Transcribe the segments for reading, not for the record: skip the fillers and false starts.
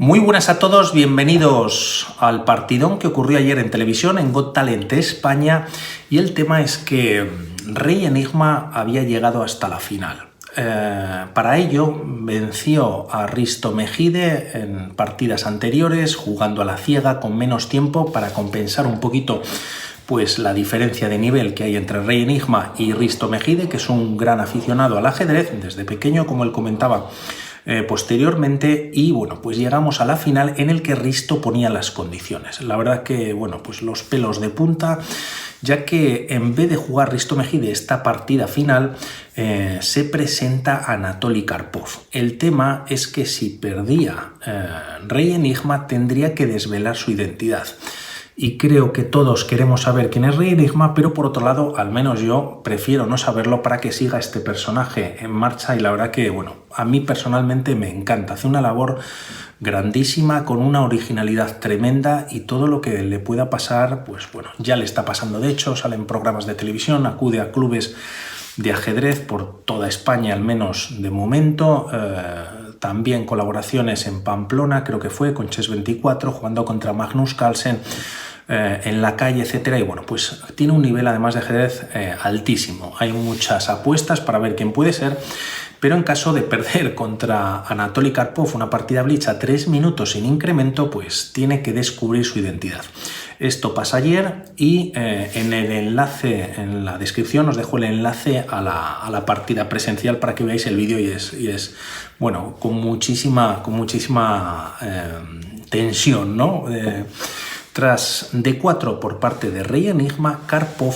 Muy buenas a todos, bienvenidos al partidón que ocurrió ayer en televisión en Got Talent España, y el tema es que Rey Enigma había llegado hasta la final. Para ello venció a Risto Mejide en partidas anteriores, jugando a la ciega con menos tiempo para compensar un poquito pues la diferencia de nivel que hay entre Rey Enigma y Risto Mejide, que es un gran aficionado al ajedrez desde pequeño, como él comentaba posteriormente, y bueno, pues llegamos a la final en el que Risto ponía las condiciones. La verdad que, bueno, pues los pelos de punta, ya que en vez de jugar Risto Mejide esta partida final, se presenta Anatoly Karpov. El tema es que si perdía Rey Enigma tendría que desvelar su identidad. Y creo que todos queremos saber quién es Rey Enigma, pero por otro lado, al menos yo prefiero no saberlo para que siga este personaje en marcha, y la verdad que, bueno, a mí personalmente me encanta. Hace una labor grandísima, con una originalidad tremenda, y todo lo que le pueda pasar, pues bueno, ya le está pasando. De hecho, sale en programas de televisión, acude a clubes de ajedrez por toda España, al menos de momento. También colaboraciones en Pamplona, creo que fue, con Chess24, jugando contra Magnus Carlsen, en la calle, etcétera. Y bueno, pues tiene un nivel además de ajedrez altísimo. Hay muchas apuestas para ver quién puede ser, pero en caso de perder contra Anatoly Karpov una partida blitz a 3 minutos sin incremento, pues tiene que descubrir su identidad. Esto pasa ayer, y en el enlace, en la descripción, os dejo el enlace a la partida presencial para que veáis el vídeo, y es bueno, con muchísima tensión, ¿no? Tras D4 por parte de Rey Enigma, Karpov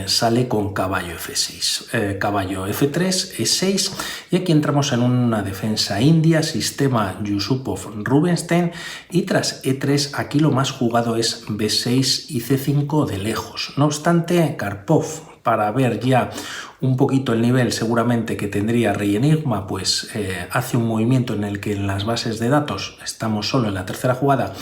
sale con caballo F6, caballo F3, E6, y aquí entramos en una defensa india, sistema Yusupov-Rubinstein, y tras E3 aquí lo más jugado es B6 y C5 de lejos. No obstante, Karpov, para ver ya un poquito el nivel seguramente que tendría Rey Enigma, pues hace un movimiento en el que en las bases de datos estamos solo en la tercera jugada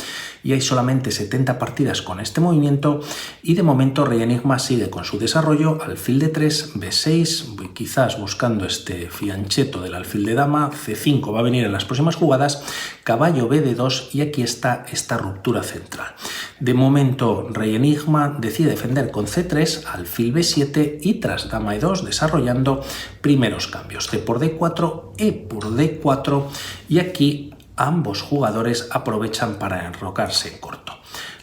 y hay solamente 70 partidas con este movimiento, y de momento Rey Enigma sigue con su desarrollo: alfil de 3, B6, quizás buscando este fianchetto del alfil de dama, C5 va a venir en las próximas jugadas, caballo B de 2, y aquí está esta ruptura central. De momento Rey Enigma decide defender con C3, alfil B7 y tras dama E2, desarrollando primeros cambios: C por D4, E por D4, y aquí ambos jugadores aprovechan para enrocarse en corto.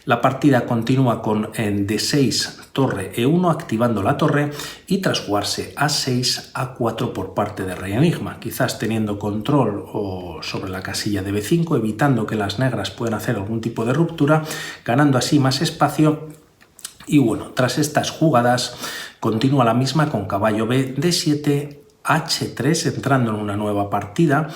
La partida continúa con D6, torre E1, activando la torre, y tras jugarse A6, A4 por parte de Rey Enigma, quizás teniendo control sobre la casilla de B5, evitando que las negras puedan hacer algún tipo de ruptura, ganando así más espacio. Y bueno, tras estas jugadas continúa la misma con caballo B, D7, H3, entrando en una nueva partida,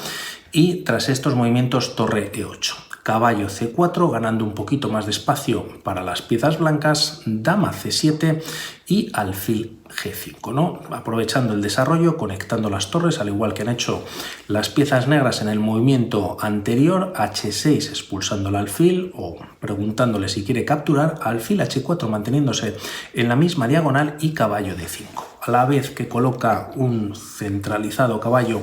y tras estos movimientos torre E8. Caballo C4, ganando un poquito más de espacio para las piezas blancas, dama C7 y alfil G5, ¿no? Aprovechando el desarrollo, conectando las torres, al igual que han hecho las piezas negras en el movimiento anterior, H6 expulsando el alfil o preguntándole si quiere capturar, alfil H4 manteniéndose en la misma diagonal, y caballo D5. A la vez que coloca un centralizado caballo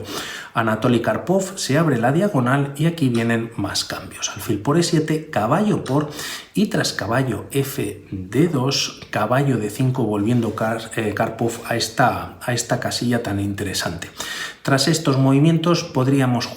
Anatoly Karpov, se abre la diagonal y aquí vienen más cambios: alfil por E7, caballo por, y tras caballo F D2, caballo D5, volviendo Karpov a esta casilla tan interesante. Tras estos movimientos podríamos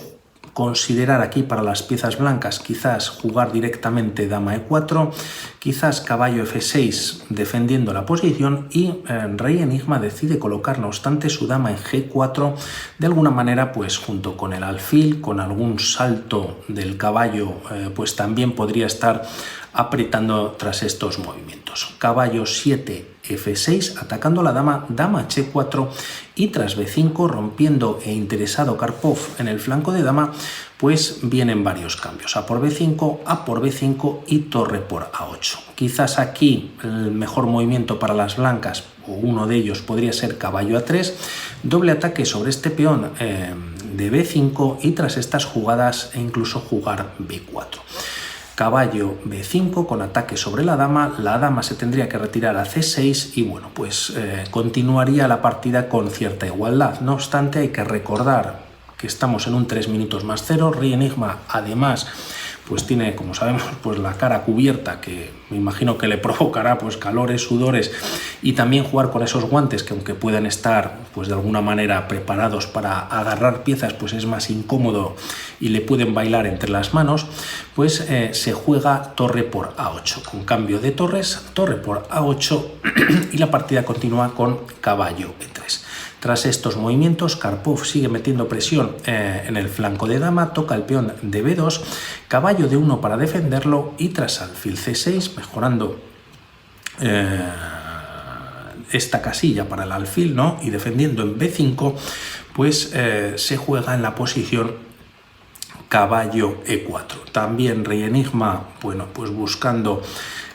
considerar aquí para las piezas blancas quizás jugar directamente dama E4, quizás caballo F6 defendiendo la posición, y Rey Enigma decide colocar no obstante su dama en G4, de alguna manera pues junto con el alfil, con algún salto del caballo, pues también podría estar apretando tras estos movimientos. Caballo 7, F6, atacando la dama, dama H4, y tras B5, rompiendo e interesado Karpov en el flanco de dama, pues vienen varios cambios: A por B5, A por B5 y torre por A8. Quizás aquí el mejor movimiento para las blancas, o uno de ellos, podría ser caballo A3, doble ataque sobre este peón de B5, y tras estas jugadas incluso jugar B4. Caballo B5 con ataque sobre la dama se tendría que retirar a C6 y bueno, pues continuaría la partida con cierta igualdad. No obstante, hay que recordar que estamos en un 3 minutos más 0. Rey enigma además pues tiene, como sabemos, pues la cara cubierta, que me imagino que le provocará pues calores, sudores, y también jugar con esos guantes que, aunque puedan estar pues de alguna manera preparados para agarrar piezas, pues es más incómodo y le pueden bailar entre las manos. Pues se juega torre por A8, con cambio de torres, torre por A8 y la partida continúa con caballo E3. Tras estos movimientos, Karpov sigue metiendo presión en el flanco de dama, toca el peón de B2, caballo D1 para defenderlo, y tras alfil C6, mejorando esta casilla para el alfil, ¿no?, y defendiendo en B5, pues se juega en la posición caballo E4. También rey enigma, bueno, pues buscando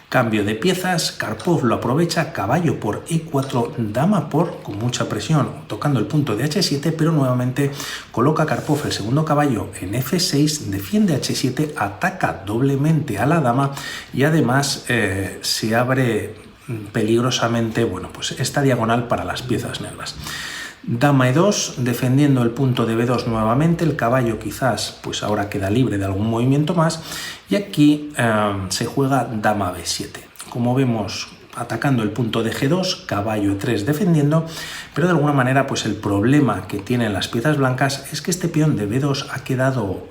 cambio de piezas. Karpov lo aprovecha, caballo por E4, dama por, con mucha presión, tocando el punto de H7, pero nuevamente coloca Karpov el segundo caballo en F6, defiende H7, ataca doblemente a la dama y además se abre peligrosamente, bueno, pues esta diagonal para las piezas negras. Dama E2, defendiendo el punto de B2 nuevamente, el caballo quizás pues ahora queda libre de algún movimiento más, y aquí se juega dama B7. Como vemos, atacando el punto de G2, caballo E3 defendiendo, pero de alguna manera pues el problema que tienen las piezas blancas es que este peón de B2 ha quedado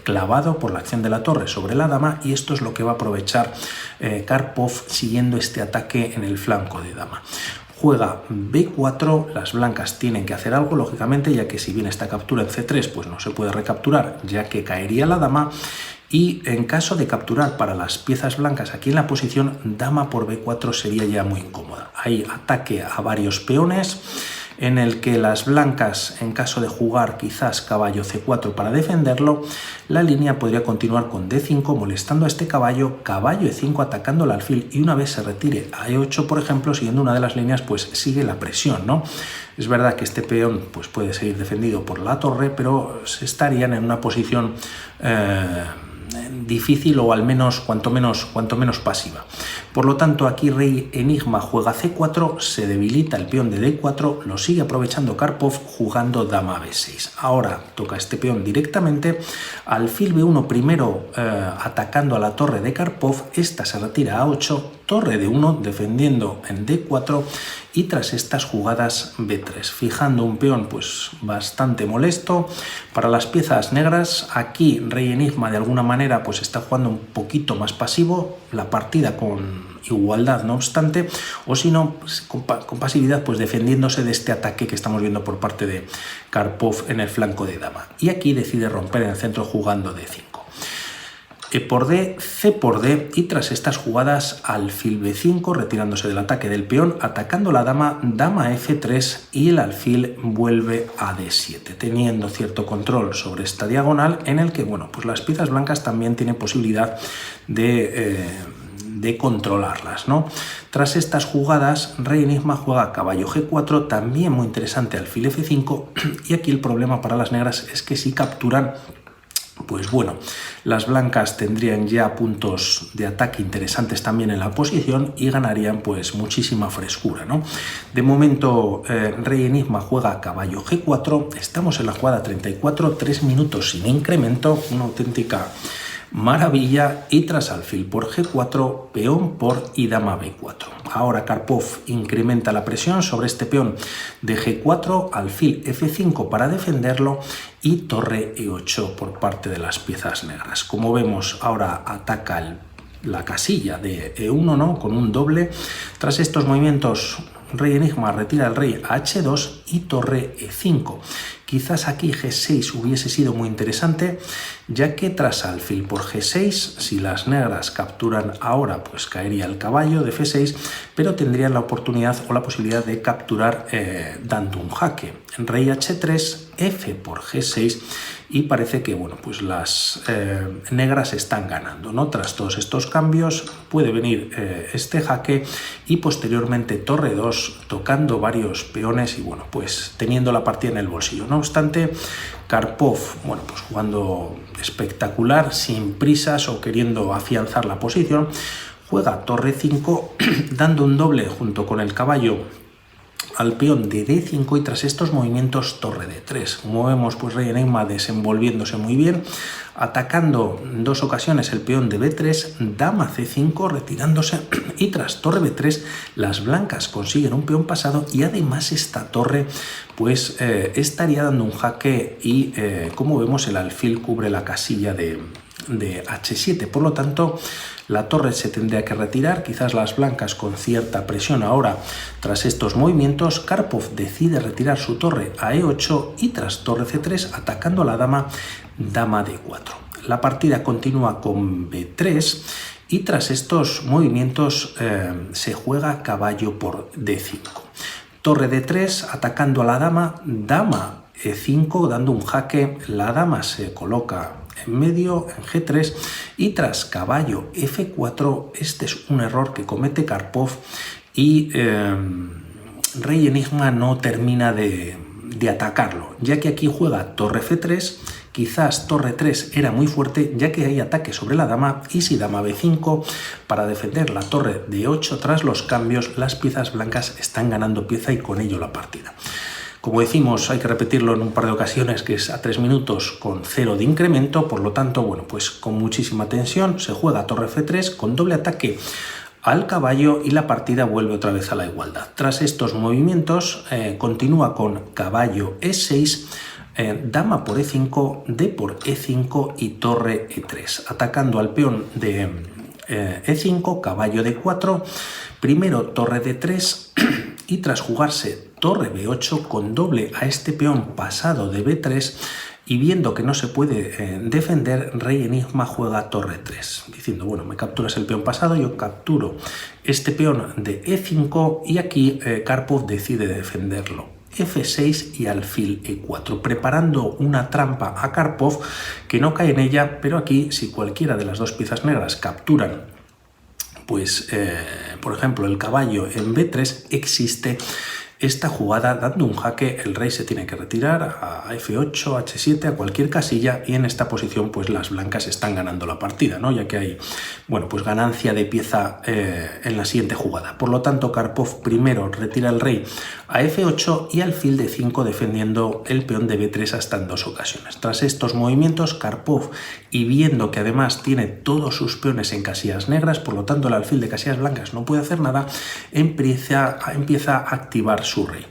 clavado por la acción de la torre sobre la dama, y esto es lo que va a aprovechar Karpov siguiendo este ataque en el flanco de dama. Juega B4, las blancas tienen que hacer algo, lógicamente, ya que si bien esta captura en C3, pues no se puede recapturar, ya que caería la dama, y en caso de capturar para las piezas blancas aquí en la posición, dama por B4 sería ya muy incómoda. Hay ataque a varios peones, en el que las blancas, en caso de jugar quizás caballo C4 para defenderlo, la línea podría continuar con D5 molestando a este caballo, caballo E5 atacando el alfil, y una vez se retire a E8, por ejemplo, siguiendo una de las líneas, pues sigue la presión, ¿no? Es verdad que este peón pues puede seguir defendido por la torre, pero se estarían en una posición difícil, o al menos cuanto menos pasiva. Por lo tanto, aquí rey enigma juega C4, se debilita el peón de D4, lo sigue aprovechando Karpov jugando dama B6. Ahora toca este peón directamente, alfil B1 primero atacando a la torre de Karpov, esta se retira a A8, torre D1 defendiendo en D4, y tras estas jugadas B3, fijando un peón pues bastante molesto para las piezas negras. Aquí rey enigma de alguna manera pues está jugando un poquito más pasivo, la partida con igualdad no obstante, o si no pues, con pasividad, pues defendiéndose de este ataque que estamos viendo por parte de Karpov en el flanco de dama, y aquí decide romper en el centro jugando D5. E por D, C por D, y tras estas jugadas alfil B5 retirándose del ataque del peón, atacando la dama, dama F3, y el alfil vuelve a D7, teniendo cierto control sobre esta diagonal en el que, bueno, pues las piezas blancas también tienen posibilidad de controlarlas, ¿no? Tras estas jugadas, rey enigma juega caballo G4, también muy interesante alfil F5, y aquí el problema para las negras es que si capturan, pues bueno, las blancas tendrían ya puntos de ataque interesantes también en la posición y ganarían pues muchísima frescura, ¿no? De momento, rey enigma juega caballo G4, estamos en la jugada 34, 3 minutos sin incremento, una auténtica maravilla, y tras alfil por G4, peón por y dama B4. Ahora Karpov incrementa la presión sobre este peón de G4, alfil F5 para defenderlo y torre E8 por parte de las piezas negras. Como vemos, ahora ataca la casilla de E1, ¿no?, con un doble. Tras estos movimientos, rey enigma retira el rey a H2 y torre E5. Quizás aquí G6 hubiese sido muy interesante, ya que tras alfil por G6, si las negras capturan ahora, pues caería el caballo de F6, pero tendrían la oportunidad o la posibilidad de capturar dando un jaque. Rey H3, F por G6, y parece que, bueno, pues las negras están ganando, ¿no? Tras todos estos cambios puede venir este jaque y posteriormente torre 2 tocando varios peones y, bueno, pues teniendo la partida en el bolsillo. No obstante, Karpov, bueno, pues jugando espectacular, sin prisas o queriendo afianzar la posición, juega torre 5 dando un doble junto con el caballo al peón de D5 y tras estos movimientos torre D3. Como vemos, pues rey enigma desenvolviéndose muy bien, atacando en 2 ocasiones el peón de B3, dama C5 retirándose y tras torre B3 las blancas consiguen un peón pasado y además esta torre pues estaría dando un jaque y como vemos el alfil cubre la casilla de H7, por lo tanto la torre se tendría que retirar, quizás las blancas con cierta presión. Ahora, tras estos movimientos, Karpov decide retirar su torre a E8 y tras torre C3 atacando a la dama, dama D4. La partida continúa con B3 y tras estos movimientos se juega caballo por D5. Torre D3 atacando a la dama, dama E5 dando un jaque, la dama se coloca en medio en G3 y tras caballo F4, este es un error que comete Karpov y rey enigma no termina de atacarlo, ya que aquí juega torre F3, quizás torre 3 era muy fuerte ya que hay ataque sobre la dama y si dama B5 para defender la torre de 8 tras los cambios las piezas blancas están ganando pieza y con ello la partida. Como decimos, hay que repetirlo en un par de ocasiones, que es a 3 minutos con 0 de incremento, por lo tanto, bueno, pues con muchísima tensión se juega torre F3 con doble ataque al caballo y la partida vuelve otra vez a la igualdad. Tras estos movimientos continúa con caballo E6, dama por E5, D por E5 y torre E3, atacando al peón de E5, caballo D4, primero torre D3 y tras jugarse torre B8 con doble a este peón pasado de B3 y viendo que no se puede defender, rey enigma juega torre 3, diciendo, bueno, me capturas el peón pasado, yo capturo este peón de E5 y aquí Karpov decide defenderlo. F6 y alfil E4, preparando una trampa a Karpov que no cae en ella, pero aquí si cualquiera de las dos piezas negras capturan pues por ejemplo el caballo en B3 existe esta jugada dando un jaque, el rey se tiene que retirar a F8, H7, a cualquier casilla y en esta posición pues las blancas están ganando la partida, ¿no? Ya que hay, bueno, pues ganancia de pieza en la siguiente jugada. Por lo tanto, Karpov primero retira el rey a F8 y alfil de 5 defendiendo el peón de B3 hasta en 2 ocasiones. Tras estos movimientos, Karpov, y viendo que además tiene todos sus peones en casillas negras, por lo tanto el alfil de casillas blancas no puede hacer nada, empieza a activar su rey.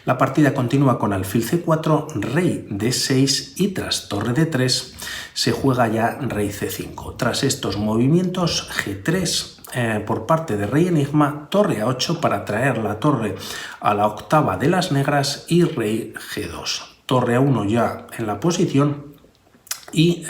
La partida continúa con alfil C4, rey D6 y tras torre D3 se juega ya rey C5. Tras estos movimientos G3 por parte de rey enigma, torre A8 para traer la torre a la octava de las negras y rey G2. Torre A1 ya en la posición y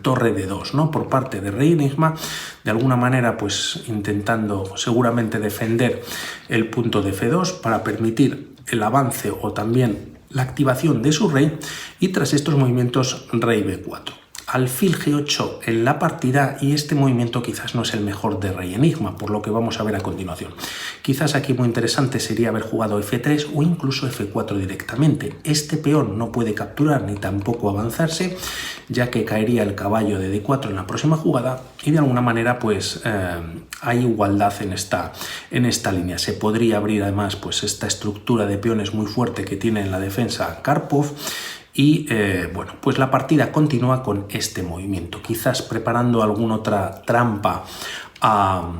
torre D2, ¿no? Por parte de rey enigma, de alguna manera pues intentando seguramente defender el punto de F2 para permitir el avance o también la activación de su rey y tras estos movimientos rey B4. Alfil G8 en la partida y este movimiento quizás no es el mejor de rey enigma, por lo que vamos a ver a continuación. Quizás aquí muy interesante sería haber jugado F3 o incluso F4 directamente. Este peón no puede capturar ni tampoco avanzarse, ya que caería el caballo de D4 en la próxima jugada y de alguna manera pues hay igualdad en esta línea. Se podría abrir además pues esta estructura de peones muy fuerte que tiene en la defensa Karpov. Y bueno, pues la partida continúa con este movimiento, quizás preparando alguna otra trampa a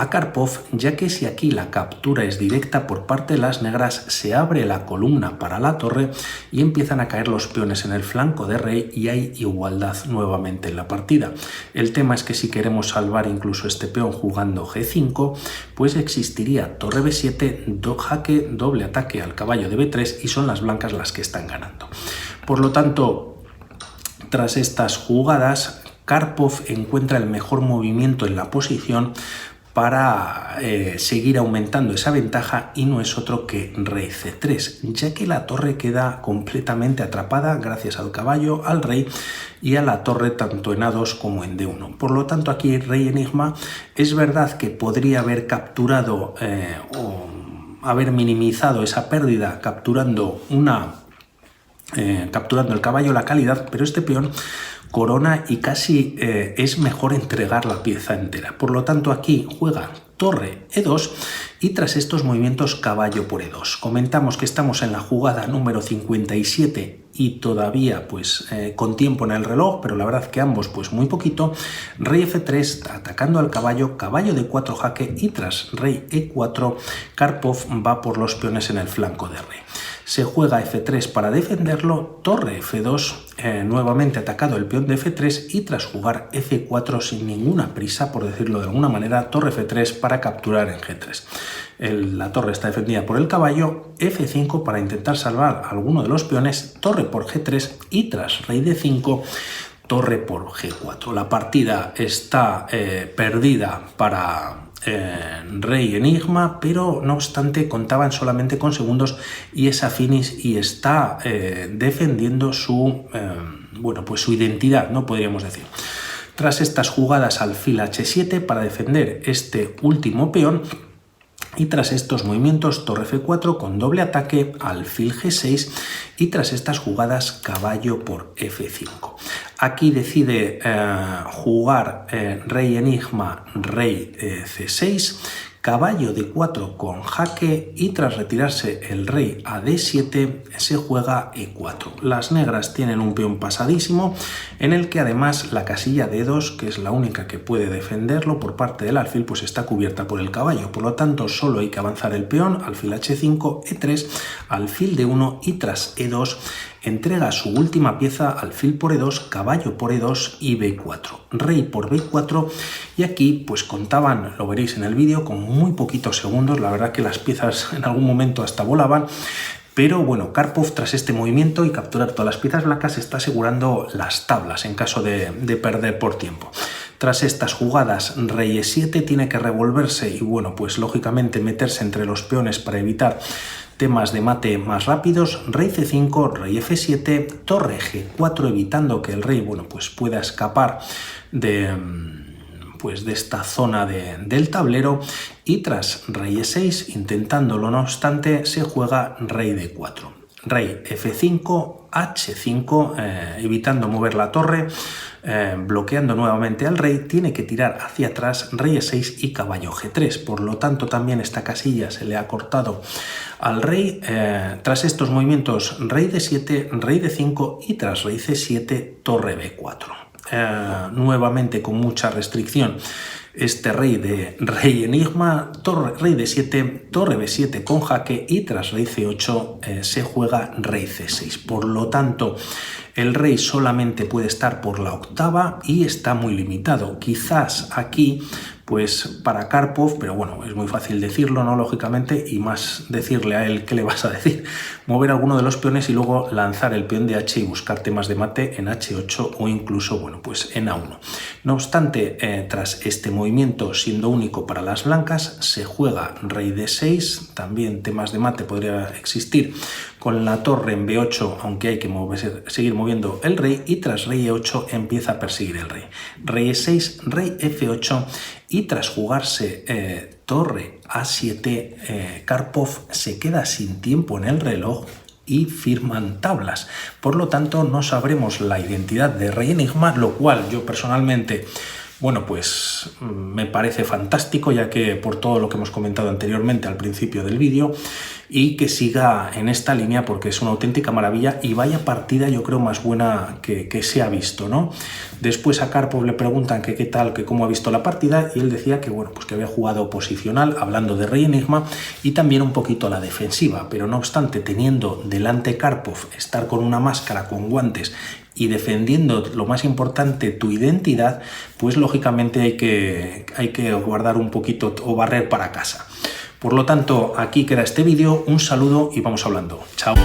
Karpov, ya que si aquí la captura es directa por parte de las negras, se abre la columna para la torre y empiezan a caer los peones en el flanco de rey y hay igualdad nuevamente en la partida. El tema es que si queremos salvar incluso este peón jugando G5, pues existiría torre B7, jaque, doble ataque al caballo de B3 y son las blancas las que están ganando. Por lo tanto, tras estas jugadas, Karpov encuentra el mejor movimiento en la posición para seguir aumentando esa ventaja y no es otro que rey C3, ya que la torre queda completamente atrapada gracias al caballo, al rey y a la torre tanto en A2 como en D1. Por lo tanto, aquí rey enigma es verdad que podría haber capturado o haber minimizado esa pérdida capturando el caballo, la calidad, pero este peón corona y casi es mejor entregar la pieza entera. Por lo tanto, aquí juega torre E2 y tras estos movimientos caballo por E2. Comentamos que estamos en la jugada número 57 y todavía pues con tiempo en el reloj, pero la verdad que ambos pues muy poquito. Rey F3 atacando al caballo, caballo D4 jaque y tras rey E4 Karpov va por los peones en el flanco de rey. Se juega F3 para defenderlo, torre F2, nuevamente atacado el peón de F3 y tras jugar F4 sin ninguna prisa, por decirlo de alguna manera, torre F3 para capturar en G3. La torre está defendida por el caballo, F5 para intentar salvar a alguno de los peones, torre por G3 y tras rey D5, torre por G4. La partida está perdida para Rey Enigma, pero no obstante contaban solamente con segundos y es a finish y está defendiendo su su identidad, no podríamos decir. Tras estas jugadas alfil H7 para defender este último peón y tras estos movimientos torre F4 con doble ataque, alfil G6 y tras estas jugadas caballo por F5. Aquí decide jugar rey enigma, rey C6, caballo D4 con jaque y tras retirarse el rey a D7 se juega E4. Las negras tienen un peón pasadísimo en el que además la casilla D2, que es la única que puede defenderlo por parte del alfil, pues está cubierta por el caballo. Por lo tanto solo hay que avanzar el peón, alfil H5, E3, alfil D1 y tras E2 entrega su última pieza, alfil por E2, caballo por E2 y B4, rey por B4 y aquí pues contaban, lo veréis en el vídeo, con muy poquitos segundos, la verdad que las piezas en algún momento hasta volaban, pero bueno, Karpov tras este movimiento y capturar todas las piezas blancas está asegurando las tablas en caso de perder por tiempo. Tras estas jugadas, rey E7 tiene que revolverse y bueno, pues lógicamente meterse entre los peones para evitar temas de mate más rápidos, rey C5, rey F7, torre G4, evitando que el rey pues pueda escapar de esta zona del tablero y tras rey E6, intentándolo no obstante, se juega rey D4. Rey F5, H5, evitando mover la torre, bloqueando nuevamente al rey, tiene que tirar hacia atrás, rey E6 y caballo G3. Por lo tanto, también esta casilla se le ha cortado al rey. Tras estos movimientos, rey D7, rey D5 y tras rey C7, torre B4. Nuevamente con mucha restricción este rey de rey enigma, rey D7, torre B7 con jaque y tras rey C8 se juega rey C6. Por lo tanto, el rey solamente puede estar por la octava y está muy limitado. Quizás aquí pues para Karpov, pero bueno, es muy fácil decirlo, ¿no? Lógicamente, y más decirle a él qué le vas a decir, mover alguno de los peones y luego lanzar el peón de H y buscar temas de mate en H8 o incluso, bueno, pues en A1. No obstante, tras este movimiento, siendo único para las blancas, se juega rey D6, también temas de mate podría existir con la torre en B8, aunque hay que seguir moviendo el rey, y tras rey E8 empieza a perseguir el rey. Rey E6, rey F8 y tras jugarse torre A7, Karpov se queda sin tiempo en el reloj y firman tablas. Por lo tanto, no sabremos la identidad de rey enigma, lo cual yo personalmente, bueno, pues me parece fantástico, ya que por todo lo que hemos comentado anteriormente al principio del vídeo, y que siga en esta línea porque es una auténtica maravilla y vaya partida yo creo más buena que se ha visto, ¿no? Después a Karpov le preguntan que qué tal, que cómo ha visto la partida y él decía que bueno, pues que había jugado posicional, hablando de rey enigma y también un poquito a la defensiva, pero no obstante teniendo delante Karpov estar con una máscara, con guantes y defendiendo lo más importante, tu identidad, pues lógicamente hay que guardar un poquito o barrer para casa. Por lo tanto, aquí queda este vídeo, un saludo y vamos hablando. Chao.